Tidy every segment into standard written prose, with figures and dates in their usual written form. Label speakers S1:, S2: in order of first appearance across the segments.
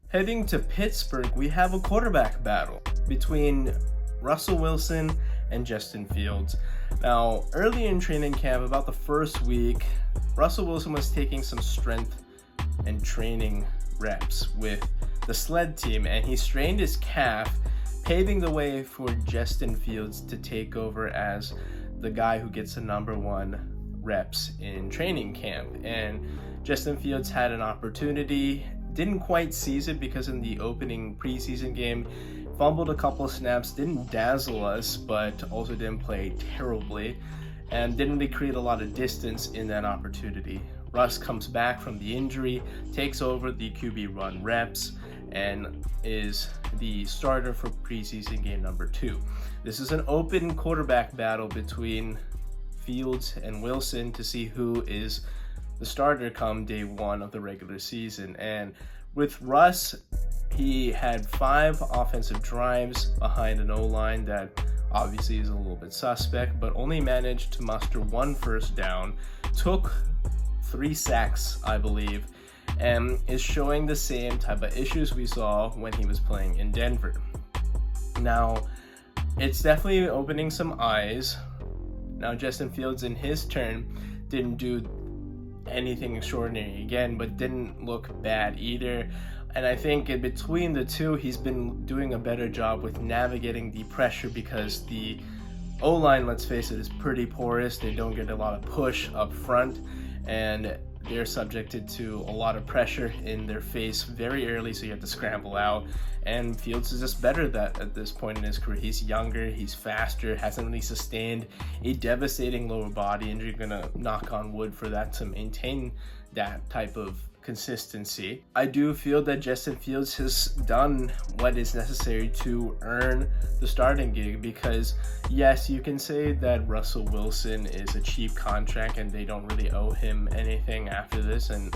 S1: Heading to Pittsburgh, we have a quarterback battle between Russell Wilson and Justin Fields. Now, early in training camp, about the first week, Russell Wilson was taking some strength and training reps with the sled team, and he strained his calf, paving the way for Justin Fields to take over as the guy who gets the number one reps in training camp. And Justin Fields had an opportunity, didn't quite seize it because in the opening preseason game, fumbled a couple of snaps, didn't dazzle us, but also didn't play terribly, and didn't really create a lot of distance in that opportunity. Russ comes back from the injury, takes over the QB run reps, and is the starter for preseason game number 2. This is an open quarterback battle between Fields and Wilson to see who is the starter come day 1 of the regular season. And with Russ, he had 5 offensive drives behind an O-line that obviously is a little bit suspect, but only managed to muster 1 first down, took 3 sacks, I believe, and is showing the same type of issues we saw when he was playing in Denver. Now, it's definitely opening some eyes. Now, Justin Fields in his turn didn't do anything extraordinary again, but didn't look bad either. And I think in between the two, he's been doing a better job with navigating the pressure because the O-line, let's face it, is pretty porous. They don't get a lot of push up front, and they're subjected to a lot of pressure in their face very early, so you have to scramble out. And Fields is just better at this point in his career. He's younger, he's faster, hasn't really sustained a devastating lower body injury. Gonna knock on wood for that to maintain that type of consistency. I do feel that Justin Fields has done what is necessary to earn the starting gig, because yes, you can say that Russell Wilson is a cheap contract and they don't really owe him anything after this, and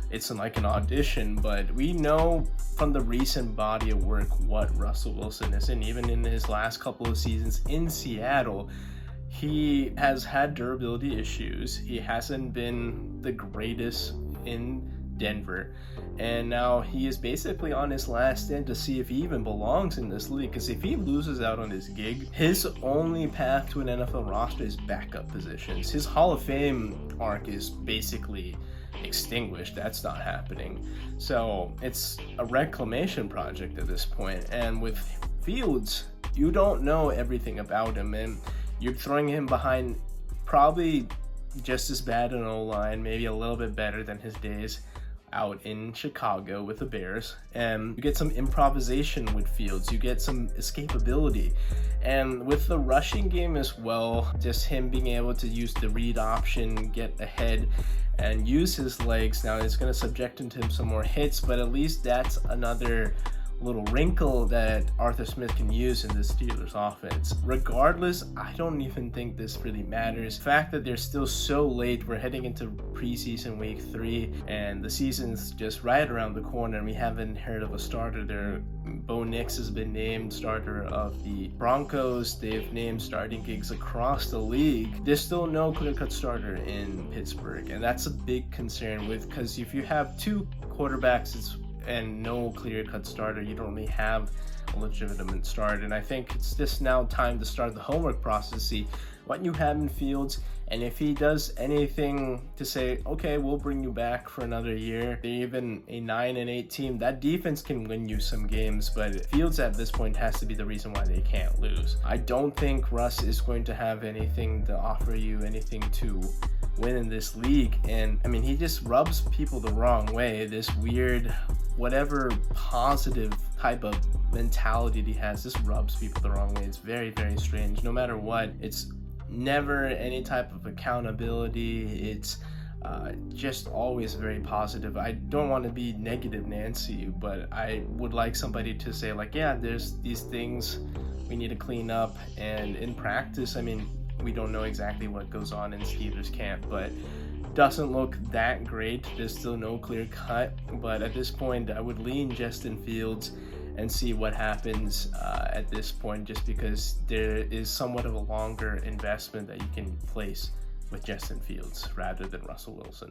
S1: it's like an audition, but we know from the recent body of work what Russell Wilson is, and even in his last couple of seasons in Seattle, he has had durability issues. He hasn't been the greatest in Denver, and now he is basically on his last stand to see if he even belongs in this league, because if he loses out on his gig, his only path to an NFL roster is backup positions. His Hall of Fame arc is basically extinguished. That's not happening. So it's a reclamation project at this point. And with Fields, you don't know everything about him, and you're throwing him behind probably just as bad an O-line, maybe a little bit better than his days out in Chicago with the Bears. And you get some improvisation with Fields, you get some escapability, and with the rushing game as well, just him being able to use the read option, get ahead and use his legs. Now it's going to subject him to some more hits, but at least that's another little wrinkle that Arthur Smith can use in the Steelers offense. Regardless, I don't even think this really matters. The fact that they're still so late, we're heading into preseason week 3 and the season's just right around the corner, and we haven't heard of a starter there. Bo Nix has been named starter of the Broncos. They've named starting gigs across the league. There's still no clear-cut starter in Pittsburgh, and that's a big concern because if you have 2 quarterbacks and no clear-cut starter, you don't really have a legitimate start. And I think it's just now time to start the homework process, see what you have in Fields, and if he does anything to say, okay, we'll bring you back for another year, they're even a 9-8 team, that defense can win you some games, but Fields at this point has to be the reason why they can't lose. I don't think Russ is going to have anything to offer you, anything to win in this league. And I mean, he just rubs people the wrong way. This weird, whatever positive type of mentality he has, just rubs people the wrong way. It's very, very strange. No matter what, it's never any type of accountability. It's just always very positive. I don't want to be negative Nancy, but I would like somebody to say like, yeah, there's these things we need to clean up. And in practice, I mean, we don't know exactly what goes on in Steelers camp, but doesn't look that great. There's still no clear cut, but at this point I would lean Justin Fields and see what happens at this point, just because there is somewhat of a longer investment that you can place with Justin Fields rather than Russell Wilson.